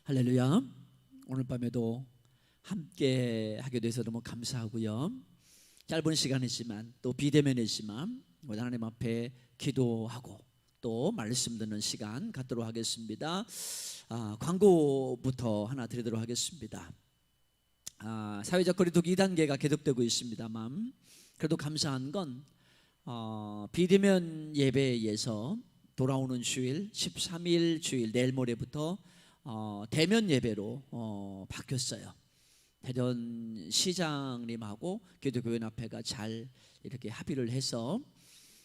할렐루야. 오늘 밤에도 함께 하게 돼서 너무 감사하고요. 짧은 시간이지만 또 비대면이지만 하나님 앞에 기도하고 또 말씀 듣는 시간 갖도록 하겠습니다. 광고부터 하나 드리도록 하겠습니다. 사회적 거리두기 2단계가 계속되고 있습니다만 그래도 감사한 건 비대면 예배에서 돌아오는 주일 13일 주일 내일 모레부터 대면 예배로 바뀌었어요. 대전 시장님하고 기도교연합회가 잘 이렇게 합의를 해서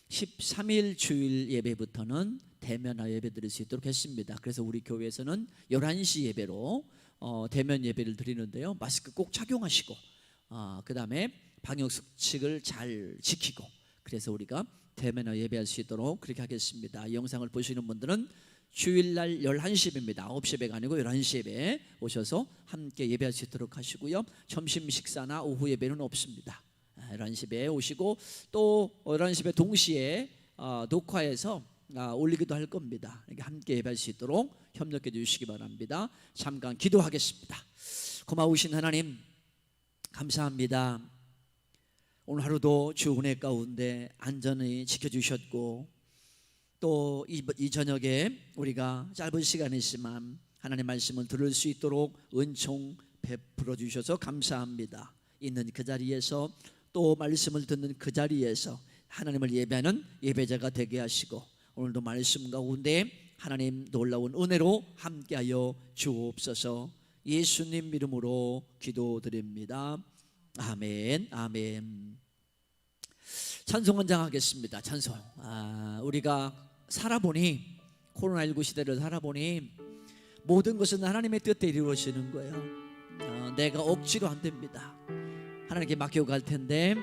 13일 주일 예배부터는 대면화 예배 드릴 수 있도록 했습니다. 그래서 우리 교회에서는 11시 예배로 대면 예배를 드리는데요, 마스크 꼭 착용하시고 그 다음에 방역수칙을 잘 지키고, 그래서 우리가 대면화 예배할 수 있도록 그렇게 하겠습니다. 이 영상을 보시는 분들은 주일날 11시 예배입니다. 9시 예배가 아니고 11시 예배 오셔서 함께 예배할 수 있도록 하시고요, 점심 식사나 오후 예배는 없습니다. 11시 예배에 오시고 또 11시 예배 동시에 녹화해서 올리기도 할 겁니다. 함께 예배할 수 있도록 협력해 주시기 바랍니다. 잠깐 기도하겠습니다. 고마우신 하나님 감사합니다. 오늘 하루도 주 은혜 가운데 안전히 지켜주셨고 또 이 저녁에 우리가 짧은 시간이지만 하나님 말씀을 들을 수 있도록 은총 베풀어 주셔서 감사합니다. 있는 그 자리에서 또 말씀을 듣는 그 자리에서 하나님을 예배하는 예배자가 되게 하시고 오늘도 말씀 가운데 하나님 놀라운 은혜로 함께하여 주옵소서. 예수님 이름으로 기도드립니다. 아멘. 아멘. 찬송 헌장하겠습니다. 찬송. 우리가 살아보니 코로나19 시대를 살아보니 모든 것은 하나님의 뜻대로 이루어지는 거예요. 내가 억지로 안 됩니다. 하나님께 맡기고 갈 텐데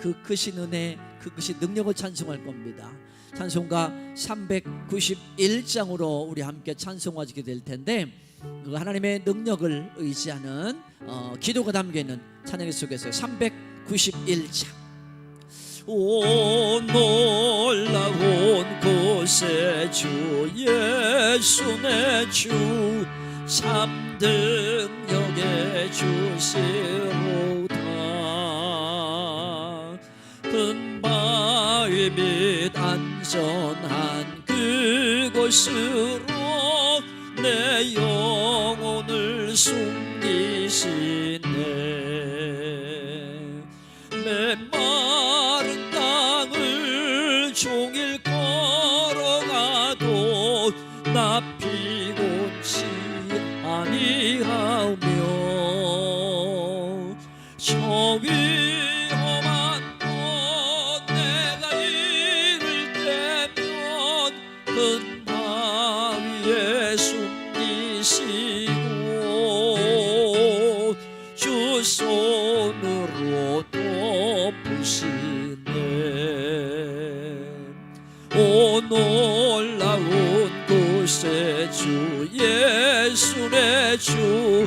그 크신 은혜, 그 크신 능력을 찬송할 겁니다. 찬송가 391장으로 우리 함께 찬송하게 될 텐데 그 하나님의 능력을 의지하는 기도가 담겨있는 찬양 속에서 391장. 오 놀라운 곳에 주 예수 내 주 참등력에 주시로다. 큰 바위 밑 안전한 그곳으로 내 영혼을 숨기시네. 메마른 땅을 종일 걸어가도 나 피곤치 아니하며 저 위험한 곳 내가 이를 때면 큰 바위에 숨기시고 주 손으로 덮으시네. 오 놀라운 곳에 주 예수 내 주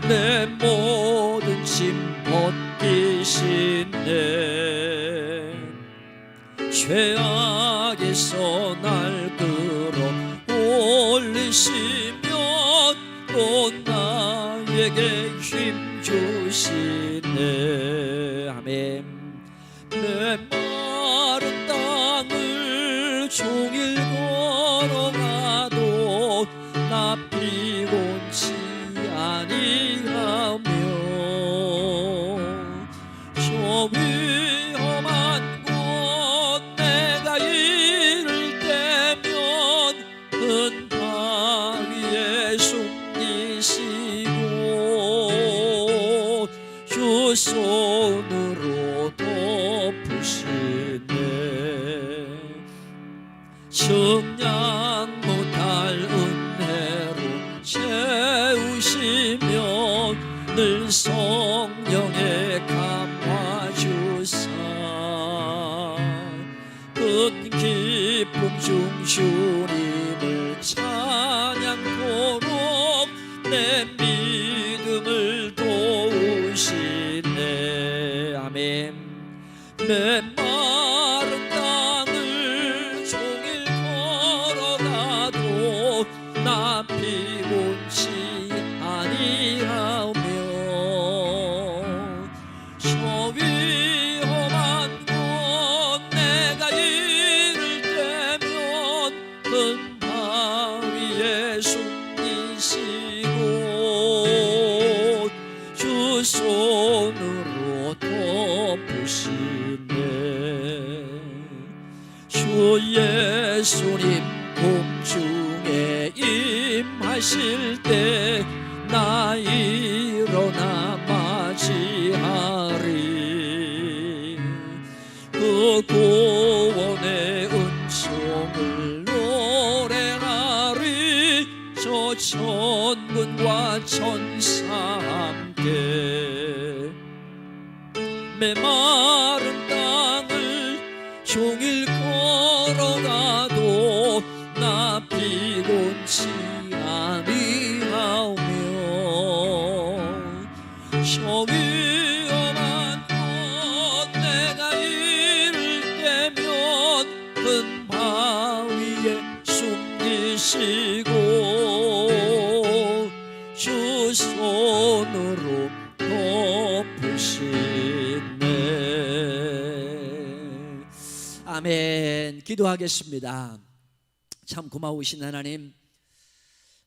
내 모든 짐 벗기시네. 죄악에서 날 끌어 올리시며 또 나에게 힘 주시네. 아멘. 메마른 땅을 종일 걸어가도 나 피곤치 아니하며 저 위험한 곳 내가 이를 때면 큰 바위에 숨기시고 주 손으로 덮으시네. 측량 못할 은혜로 채우시며 늘 성령의 감화주사 큰 기쁨 중 주님을 찬양토록 내 믿음을 도우시네. 아멘. 메마른 땅을 종일 걸어가도 나 피곤치 숨기시고 주 손으로 덮으시네. 주 예수님 공중에 임하실 때 나 일어나 맞이하리. 그 구원의 은총을 노래하리. 저 천군과 천사 함께 메마른 땅을 종일 걸어가도 나 피곤치 아니하오며 저 위험한 곳 내가 이를 때면 큰 바위에 숨기시고 주 손으로 덮으시네. 아멘. 기도하겠습니다. 참 고마우신 하나님,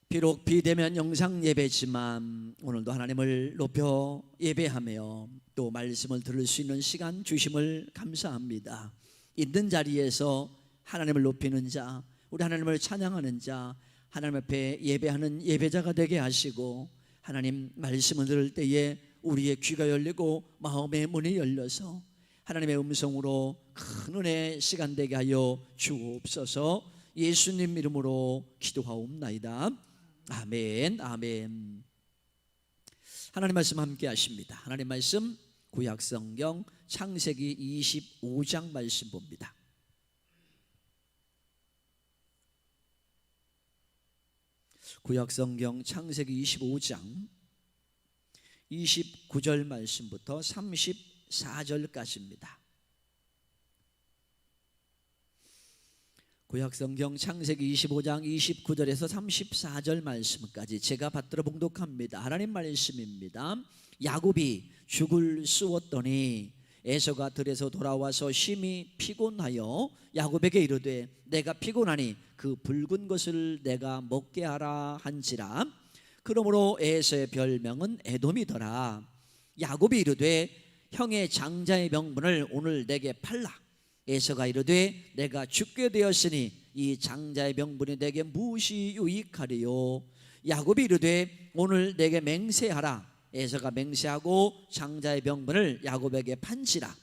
비록 비대면 영상 예배지만 오늘도 하나님을 높여 예배하며 또 말씀을 들을 수 있는 시간 주심을 감사합니다. 있는 자리에서 하나님을 높이는 자, 우리 하나님을 찬양하는 자, 하나님 앞에 예배하는 예배자가 되게 하시고, 하나님 말씀을 들을 때에 우리의 귀가 열리고 마음의 문이 열려서 하나님의 음성으로 큰 은혜 시간 되게 하여 주옵소서. 예수님 이름으로 기도하옵나이다. 아멘. 아멘. 하나님 말씀 함께 하십니다. 하나님 말씀 구약성경 창세기 25장 말씀 봅니다. 구약성경 창세기 25장 29절 말씀부터 34절까지입니다. 구약성경 창세기 25장 29절에서 34절 말씀까지 제가 받들어 봉독합니다. 하나님 말씀입니다. 야곱이 죽을 쑤었더니 에서가 들에서 돌아와서 심히 피곤하여 야곱에게 이르되 내가 피곤하니 그 붉은 것을 내가 먹게 하라 한지라. 그러므로 에서의 별명은 에돔이더라. 야곱이 이르되 형의 장자의 명분을 오늘 내게 팔라. 에서가 이르되 내가 죽게 되었으니 이 장자의 명분이 내게 무엇이 유익하리요. 야곱이 이르되 오늘 내게 맹세하라. 에서가 맹세하고 장자의 명분을 야곱에게 판지라.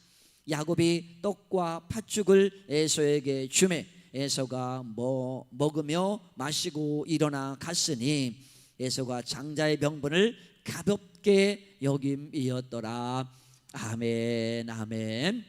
야곱이 떡과 팥죽을 에서에게 주매 에서가 먹으며 마시고 일어나 갔으니 에서가 장자의 명분을 가볍게 여김이었더라. 아멘. 아멘.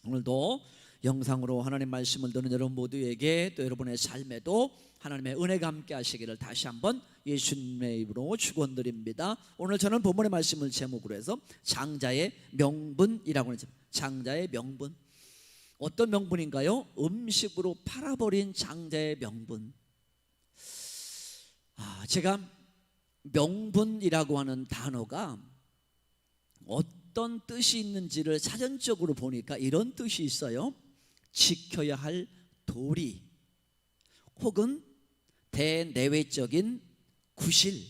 오늘도 영상으로 하나님 말씀을 듣는 여러분 모두에게 또 여러분의 삶에도 하나님의 은혜가 함께 하시기를 다시 한번 예수님의 이름으로 축원드립니다. 오늘 저는 본문의 말씀을 제목으로 해서 장자의 명분이라고 하는, 장자의 명분. 어떤 명분인가요? 음식으로 팔아버린 장자의 명분. 제가 명분이라고 하는 단어가 어떤 뜻이 있는지를 사전적으로 보니까 이런 뜻이 있어요. 지켜야 할 도리 혹은 대내외적인 구실,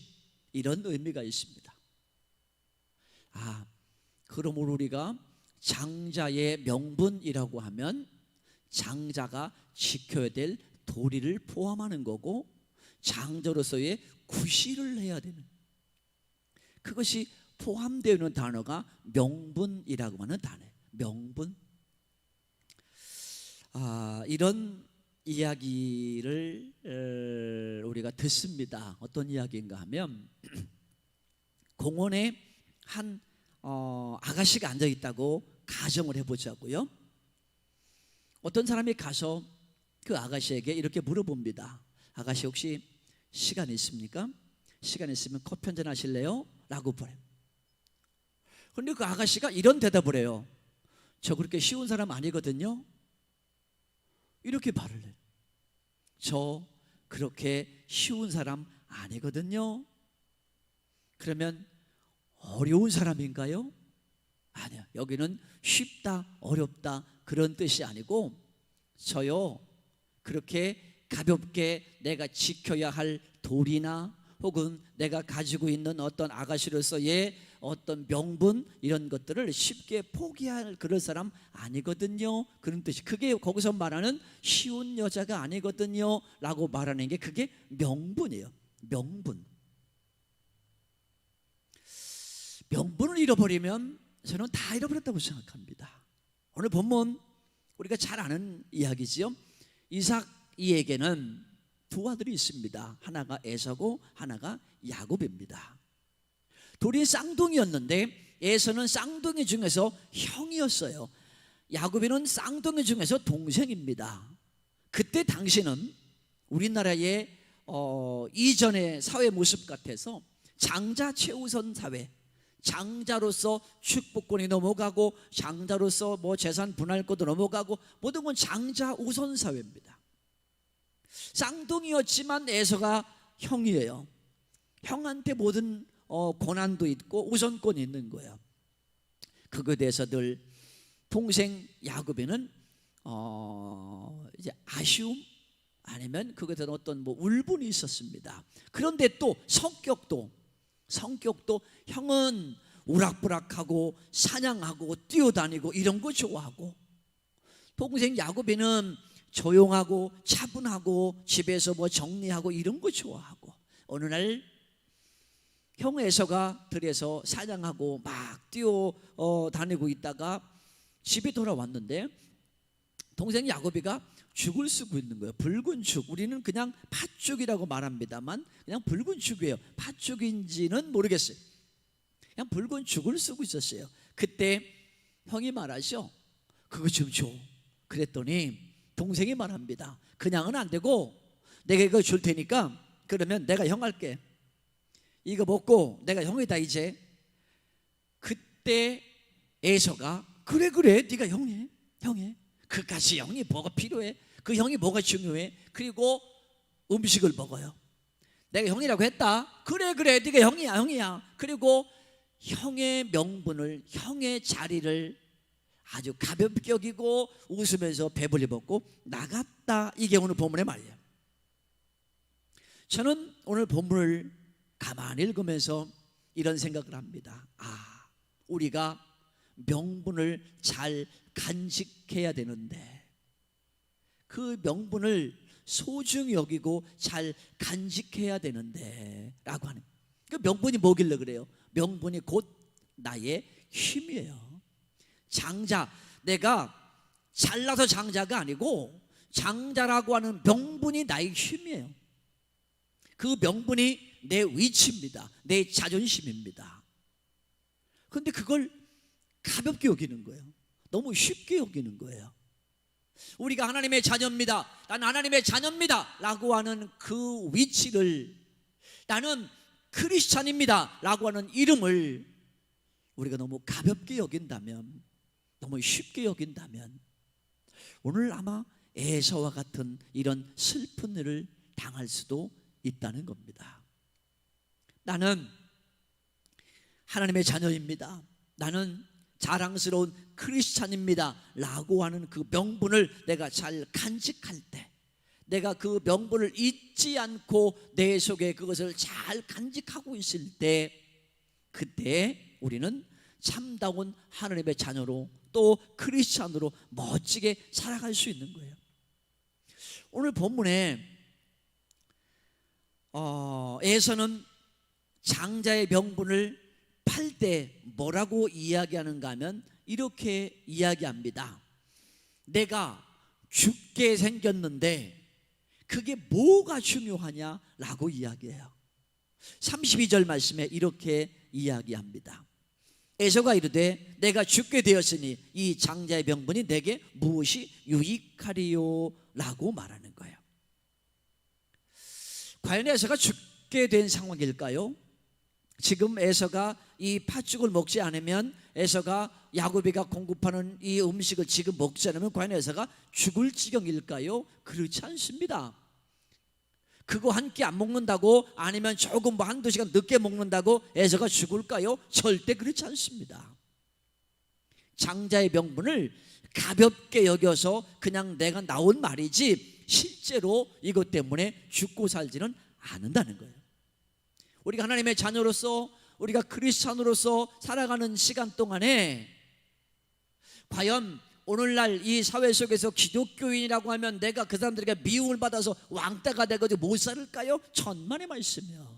이런 의미가 있습니다. 그러므로 우리가 장자의 명분이라고 하면 장자가 지켜야 될 도리를 포함하는 거고, 장자로서의 구실을 해야 되는, 그것이 포함되어 있는 단어가 명분이라고 하는 단어예요. 명분. 이런 이야기를 우리가 듣습니다. 어떤 이야기인가 하면 공원에 한 아가씨가 앉아 있다고 가정을 해보자고요. 어떤 사람이 가서 그 아가씨에게 이렇게 물어봅니다. 아가씨 혹시 시간 있습니까? 시간 있으면 커피 한잔 하실래요? 라고 물어요. 그런데 그 아가씨가 이런 대답을 해요. 저 그렇게 쉬운 사람 아니거든요. 이렇게 말을 해요. 저 그렇게 쉬운 사람 아니거든요. 그러면 어려운 사람인가요? 아니요. 여기는 쉽다, 어렵다 그런 뜻이 아니고, 저요 그렇게 가볍게 내가 지켜야 할 돌이나 혹은 내가 가지고 있는 어떤 아가씨로서의 어떤 명분 이런 것들을 쉽게 포기할 그런 사람 아니거든요. 그런 뜻이, 그게 거기서 말하는 쉬운 여자가 아니거든요 라고 말하는 게 그게 명분이에요. 명분을 잃어버리면 저는 다 잃어버렸다고 생각합니다. 오늘 본문 우리가 잘 아는 이야기지요. 이삭이에게는 두 아들이 있습니다. 하나가 에서고 하나가 야곱입니다. 둘이 쌍둥이였는데 에서는 쌍둥이 중에서 형이었어요. 야곱이는 쌍둥이 중에서 동생입니다. 그때 당시는 우리나라의 이전의 사회 모습 같아서 장자 최우선 사회, 장자로서 축복권이 넘어가고 장자로서 뭐 재산 분할권도 넘어가고 모든 건 장자 우선 사회입니다. 쌍둥이였지만 에서가 형이에요. 형한테 모든 권한도 있고 우선권이 있는 거예요. 그거에 대해서 늘 동생 야곱에는 이제 아쉬움 아니면 그거에 대한 어떤 뭐 울분이 있었습니다. 그런데 또 성격도 형은 우락부락하고 사냥하고 뛰어다니고 이런 거 좋아하고, 동생 야곱이는 조용하고 차분하고 집에서 뭐 정리하고 이런 거 좋아하고, 어느 날 형 에서가 들에서 사냥하고 막 뛰어다니고 있다가 집에 돌아왔는데 동생 야곱이가 죽을 쓰고 있는 거예요. 붉은 죽, 우리는 그냥 팥죽이라고 말합니다만 그냥 붉은 죽이에요. 팥죽인지는 모르겠어요. 그냥 붉은 죽을 쓰고 있었어요. 그때 형이 말하죠. 그거 좀 줘. 그랬더니 동생이 말합니다. 그냥은 안 되고 내가 이거 줄 테니까 그러면 내가 형 할게. 이거 먹고 내가 형이다 이제. 그때 에서가 그래 네가 형해. 그까지 형이 뭐가 필요해? 그 형이 뭐가 중요해? 그리고 음식을 먹어요. 내가 형이라고 했다. 그래 네가 형이야. 그리고 형의 명분을, 형의 자리를 아주 가볍게 여기고 웃으면서 배불리 먹고 나갔다. 이게 오늘 본문의 말이에요. 저는 오늘 본문을 가만히 읽으면서 이런 생각을 합니다. 우리가 명분을 잘 간직해야 되는데, 그 명분을 소중히 여기고 잘 간직해야 되는데 라고 하는, 그 명분이 뭐길래 그래요? 명분이 곧 나의 힘이에요. 장자, 내가 잘나서 장자가 아니고 장자라고 하는 명분이 나의 힘이에요. 그 명분이 내 위치입니다. 내 자존심입니다. 그런데 그걸 가볍게 여기는 거예요. 너무 쉽게 여기는 거예요. 우리가 하나님의 자녀입니다, 나는 하나님의 자녀입니다 라고 하는 그 위치를, 나는 크리스찬입니다 라고 하는 이름을 우리가 너무 가볍게 여긴다면, 너무 쉽게 여긴다면 오늘 아마 에서와 같은 이런 슬픈 일을 당할 수도 있다는 겁니다. 나는 하나님의 자녀입니다, 나는 자랑스러운 크리스찬입니다 라고 하는 그 명분을 내가 잘 간직할 때, 내가 그 명분을 잊지 않고 내 속에 그것을 잘 간직하고 있을 때, 그때 우리는 참다운 하나님의 자녀로 또 크리스찬으로 멋지게 살아갈 수 있는 거예요. 오늘 본문에 에서는 장자의 명분을 팔 때 뭐라고 이야기하는가 하면 이렇게 이야기합니다. 내가 죽게 생겼는데 그게 뭐가 중요하냐라고 이야기해요. 32절 말씀에 이렇게 이야기합니다. 에서가 이르되 내가 죽게 되었으니 이 장자의 명분이 내게 무엇이 유익하리요 라고 말하는 거예요. 과연 에서가 죽게 된 상황일까요? 지금 에서가 이 팥죽을 먹지 않으면, 에서가 야곱이가 공급하는 이 음식을 지금 먹지 않으면 과연 에서가 죽을 지경일까요? 그렇지 않습니다. 그거 한 끼 안 먹는다고, 아니면 조금 뭐 한두 시간 늦게 먹는다고 에서가 죽을까요? 절대 그렇지 않습니다. 장자의 명분을 가볍게 여겨서 그냥 내가 나온 말이지 실제로 이것 때문에 죽고 살지는 않는다는 거예요. 우리가 하나님의 자녀로서, 우리가 크리스찬으로서 살아가는 시간 동안에 과연 오늘날 이 사회 속에서 기독교인이라고 하면 내가 그 사람들에게 미움을 받아서 왕따가 되거든요. 못 살을까요? 천만의 말씀이요.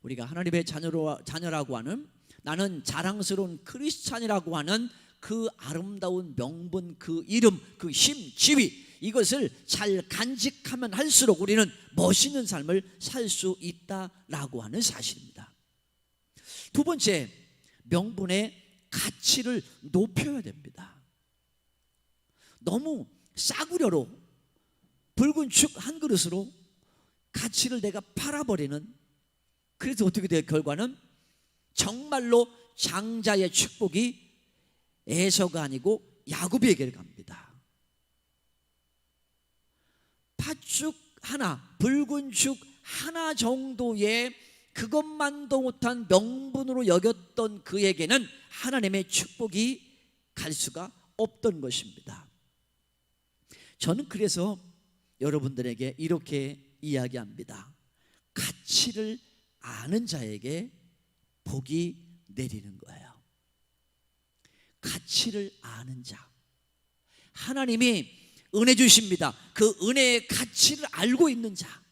우리가 하나님의 자녀라고 하는, 나는 자랑스러운 크리스찬이라고 하는 그 아름다운 명분, 그 이름, 그 힘, 지위, 이것을 잘 간직하면 할수록 우리는 멋있는 삶을 살 수 있다라고 하는 사실입니다. 두 번째, 명분의 가치를 높여야 됩니다. 너무 싸구려로 붉은 죽 한 그릇으로 가치를 내가 팔아버리는, 그래서 어떻게 돼요? 결과는 정말로 장자의 축복이 에서가 아니고 야곱에게 갑니다. 팥죽 하나, 붉은 죽 하나 정도의 그것만도 못한 명분으로 여겼던 그에게는 하나님의 축복이 갈 수가 없던 것입니다. 저는 그래서 여러분들에게 이렇게 이야기합니다. 가치를 아는 자에게 복이 내리는 거예요. 가치를 아는 자, 하나님이 은혜 주십니다. 그 은혜의 가치를 알고 있는 자,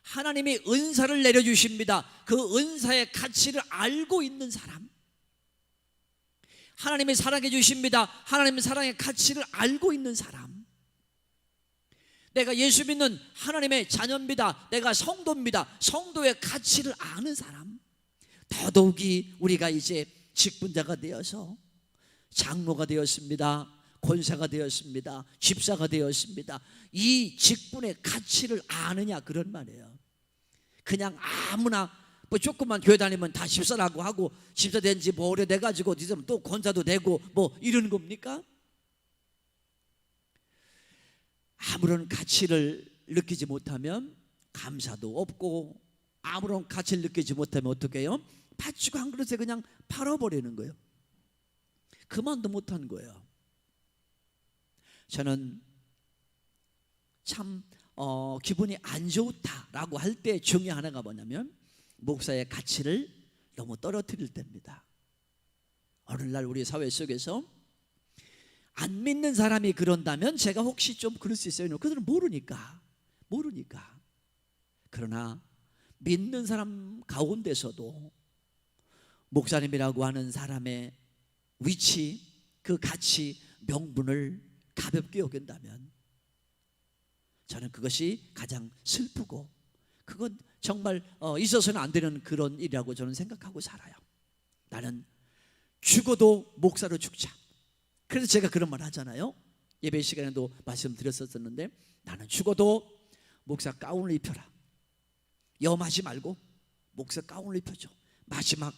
하나님이 은사를 내려주십니다. 그 은사의 가치를 알고 있는 사람, 하나님이 사랑해 주십니다. 하나님의 사랑의 가치를 알고 있는 사람, 내가 예수 믿는 하나님의 자녀입니다. 내가 성도입니다. 성도의 가치를 아는 사람, 더더욱이 우리가 이제 직분자가 되어서 장로가 되었습니다. 권사가 되었습니다. 집사가 되었습니다. 이 직분의 가치를 아느냐, 그런 말이에요. 그냥 아무나 뭐 조금만 교회 다니면 다 집사라고 하고, 집사 된 지 뭐 오래돼가지고 또 권사도 되고 뭐 이러는 겁니까? 아무런 가치를 느끼지 못하면 감사도 없고, 아무런 가치를 느끼지 못하면 어떻게 해요? 팥죽 한 그릇에 그냥 팔아버리는 거예요. 그만도 못한 거예요. 저는 참 기분이 안 좋다라고 할 때 중에 하나가 뭐냐면, 목사의 가치를 너무 떨어뜨릴 때입니다. 오늘날 우리 사회 속에서 안 믿는 사람이 그런다면 제가 혹시 좀 그럴 수 있어요. 그들은 모르니까. 그러나 믿는 사람 가운데서도 목사님이라고 하는 사람의 위치, 그 가치, 명분을 가볍게 여긴다면 저는 그것이 가장 슬프고, 그건 정말 있어서는 안 되는 그런 일이라고 저는 생각하고 살아요. 나는 죽어도 목사로 죽자. 그래서 제가 그런 말 하잖아요. 예배 시간에도 말씀드렸었는데, 나는 죽어도 목사 가운을 입혀라. 염하지 말고 목사 가운을 입혀줘. 마지막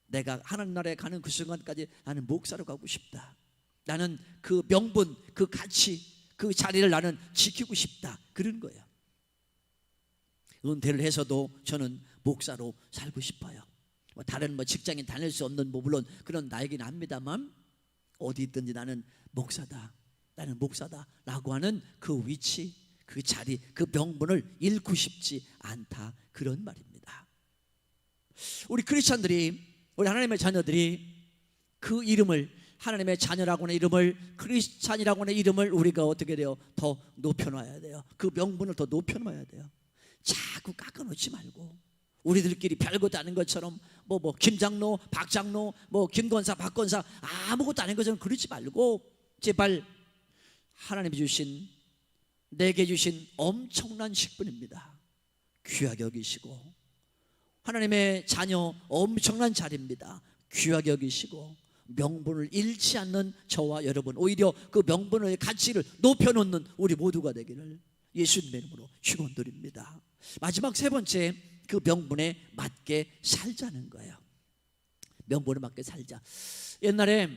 내가 하나님 나라에 가는 그 순간까지 나는 목사로 가고 싶다. 나는 그 명분, 그 가치, 그 자리를 나는 지키고 싶다. 그런 거예요. 은퇴를 해서도 저는 목사로 살고 싶어요. 다른 직장인 다닐 수 없는 물론 그런 나이긴 합니다만, 어디 있든지 나는 목사다, 나는 목사다라고 하는 그 위치, 그 자리, 그 명분을 잃고 싶지 않다, 그런 말입니다. 우리 크리스찬들이, 우리 하나님의 자녀들이 그 이름을, 하나님의 자녀라고 하는 이름을, 크리스찬이라고 하는 이름을 우리가 어떻게 돼요? 더 높여놔야 돼요. 그 명분을 더 높여놔야 돼요. 자꾸 깎아놓지 말고, 우리들끼리 별것도 아닌 것처럼 김장로, 박장로, 김권사, 박권사 아무것도 아닌 것처럼 그러지 말고, 제발 하나님이 주신, 내게 주신 엄청난 식분입니다. 귀하게 여기시고, 하나님의 자녀 엄청난 자리입니다. 귀하게 여기시고, 명분을 잃지 않는 저와 여러분, 오히려 그 명분의 가치를 높여놓는 우리 모두가 되기를 예수님의 이름으로 축원드립니다. 마지막 세 번째, 그 명분에 맞게 살자는 거예요. 명분에 맞게 살자. 옛날에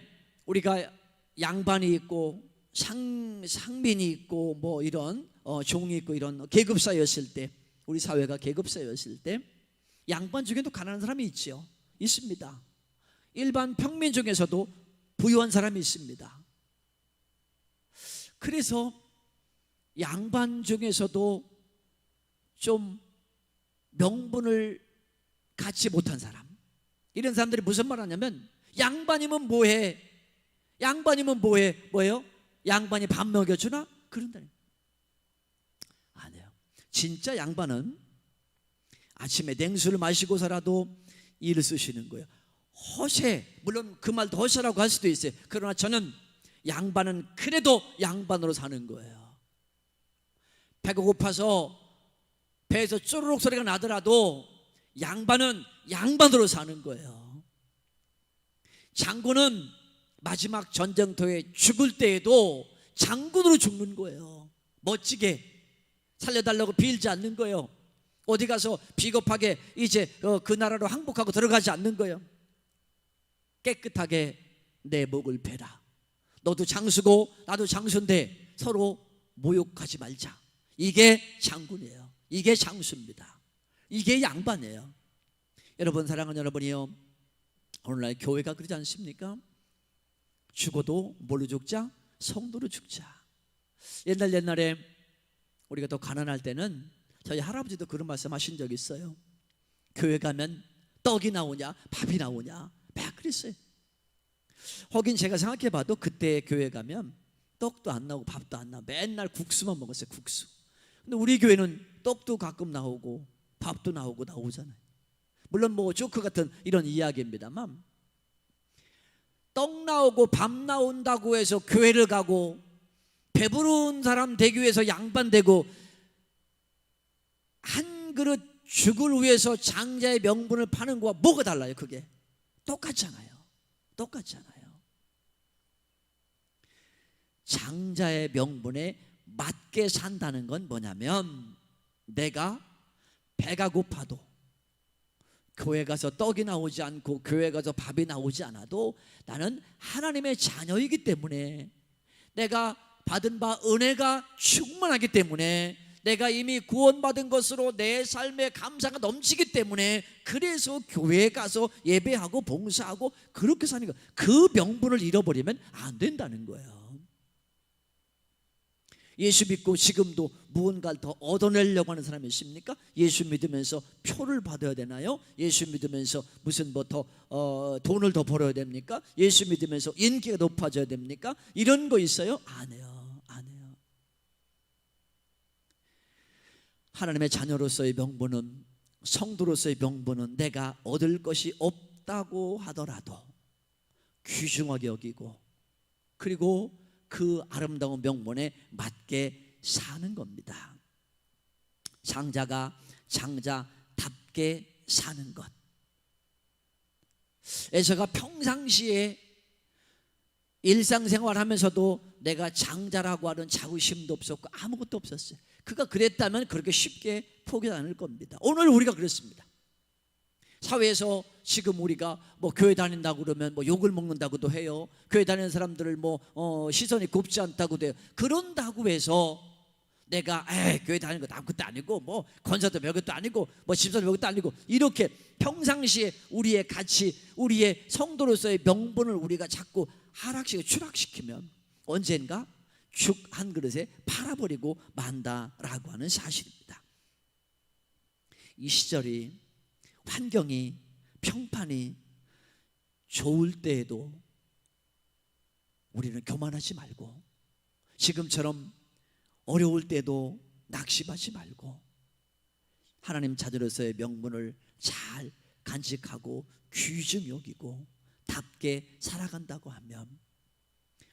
우리가 양반이 있고 상민이 있고 이런 종이 있고 이런 계급사였을 때, 우리 사회가 계급사였을 때 양반 중에도 가난한 사람이 있지요. 있습니다. 일반 평민 중에서도 부유한 사람이 있습니다. 그래서 양반 중에서도 좀 명분을 갖지 못한 사람, 이런 사람들이 무슨 말 하냐면 양반이면 뭐해? 양반이면 뭐해? 뭐예요? 양반이 밥 먹여주나? 그런다는 거예요. 아니에요. 진짜 양반은 아침에 냉수를 마시고서라도 일을 쓰시는 거예요. 허세, 물론 그 말도 허세라고 할 수도 있어요. 그러나 저는 양반은 그래도 양반으로 사는 거예요. 배가 고파서 배에서 쪼르륵 소리가 나더라도 양반은 양반으로 사는 거예요. 장군은 마지막 전쟁터에 죽을 때에도 장군으로 죽는 거예요. 멋지게 살려달라고 빌지 않는 거예요. 어디 가서 비겁하게 이제 그 나라로 항복하고 들어가지 않는 거예요. 깨끗하게 내 목을 베라. 너도 장수고 나도 장수인데 서로 모욕하지 말자. 이게 장군이에요. 이게 장수입니다. 이게 양반이에요. 여러분, 사랑하는 여러분이요, 오늘날 교회가 그러지 않습니까? 죽어도 뭘로 죽자? 성도로 죽자. 옛날에 우리가 더 가난할 때는 저희 할아버지도 그런 말씀 하신 적이 있어요. 교회 가면 떡이 나오냐 밥이 나오냐 막 그랬어요. 하긴 제가 생각해 봐도 그때 교회 가면 떡도 안 나오고 밥도 안 나오고 맨날 국수만 먹었어요. 국수. 근데 우리 교회는 떡도 가끔 나오고 밥도 나오잖아요. 물론 뭐 조크 같은 이런 이야기입니다만, 떡 나오고 밥 나온다고 해서 교회를 가고 배부른 사람 되기 위해서 양반 되고 한 그릇 죽을 위해서 장자의 명분을 파는 거와 뭐가 달라요? 그게 똑같잖아요. 장자의 명분에 맞게 산다는 건 뭐냐면, 내가 배가 고파도 교회 가서 떡이 나오지 않고 교회 가서 밥이 나오지 않아도 나는 하나님의 자녀이기 때문에, 내가 받은 바 은혜가 충만하기 때문에, 내가 이미 구원받은 것으로 내 삶에 감사가 넘치기 때문에, 그래서 교회에 가서 예배하고 봉사하고 그렇게 사는 거예요. 그 명분을 잃어버리면 안 된다는 거예요. 예수 믿고 지금도 무언가를 더 얻어내려고 하는 사람이 있습니까? 예수 믿으면서 표를 받아야 되나요? 예수 믿으면서 무슨 뭐 더 돈을 더 벌어야 됩니까? 예수 믿으면서 인기가 높아져야 됩니까? 이런 거 있어요? 안 해요. 하나님의 자녀로서의 명분은, 성도로서의 명분은 내가 얻을 것이 없다고 하더라도 귀중하게 여기고, 그리고 그 아름다운 명분에 맞게 사는 겁니다. 장자가 장자답게 사는 것. 에서가 평상시에 일상생활 하면서도 내가 장자라고 하는 자부심도 없었고 아무것도 없었어요. 그가 그랬다면 그렇게 쉽게 포기하지 않을 겁니다. 오늘 우리가 그렇습니다. 사회에서 지금 우리가 뭐 교회 다닌다고 그러면 뭐 욕을 먹는다고도 해요. 교회 다니는 사람들을 뭐 시선이 곱지 않다고도 해요. 그런다고 해서 내가 교회 다니는 거 아무것도 아니고 뭐 권사도 별것도 아니고 뭐 집사도 별것도 아니고, 이렇게 평상시에 우리의 가치, 우리의 성도로서의 명분을 우리가 자꾸 하락시키고 추락시키면 언젠가 죽 한 그릇에 팔아버리고 만다라고 하는 사실입니다. 이 시절이, 환경이, 평판이 좋을 때에도 우리는 교만하지 말고, 지금처럼 어려울 때도 낙심하지 말고, 하나님 자녀로서의 명분을 잘 간직하고 귀중히 여기고 답게 살아간다고 하면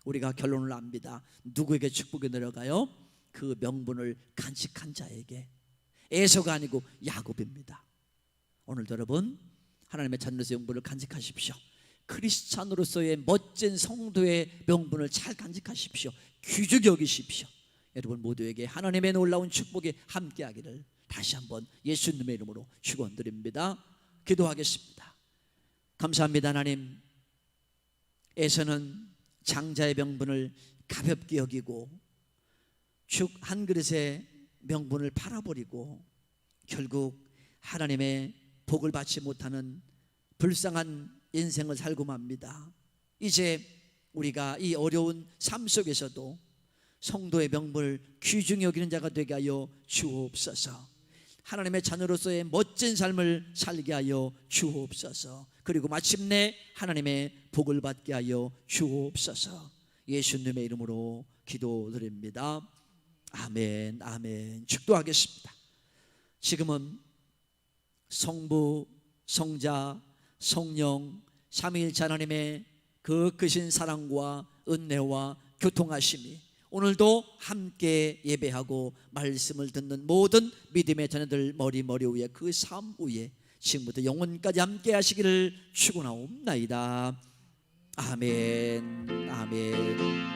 우리가 결론을 압니다. 누구에게 축복이 내려가요? 그 명분을 간직한 자에게. 에서가 아니고 야곱입니다. 오늘도 여러분, 하나님의 자녀로서의 명분을 간직하십시오. 크리스찬으로서의 멋진 성도의 명분을 잘 간직하십시오. 귀중히 여기십시오. 여러분 모두에게 하나님의 놀라운 축복이 함께하기를 다시 한번 예수님의 이름으로 축원드립니다. 기도하겠습니다. 감사합니다. 하나님, 에서는 장자의 명분을 가볍게 여기고 죽 한 그릇의 명분을 팔아버리고 결국 하나님의 복을 받지 못하는 불쌍한 인생을 살고 맙니다. 이제 우리가 이 어려운 삶 속에서도 성도의 명분을 귀중히 여기는 자가 되게 하여 주옵소서. 하나님의 자녀로서의 멋진 삶을 살게 하여 주옵소서. 그리고 마침내 하나님의 복을 받게 하여 주옵소서. 예수님의 이름으로 기도드립니다. 아멘, 아멘. 축도하겠습니다. 지금은 성부, 성자, 성령 삼위일체 하나님의 그 크신 사랑과 은혜와 교통하심이 오늘도 함께 예배하고 말씀을 듣는 모든 믿음의 자녀들 머리 위에 그 삶 위에 지금부터 영원까지 함께 하시기를 축원하옵나이다. 아멘, 아멘.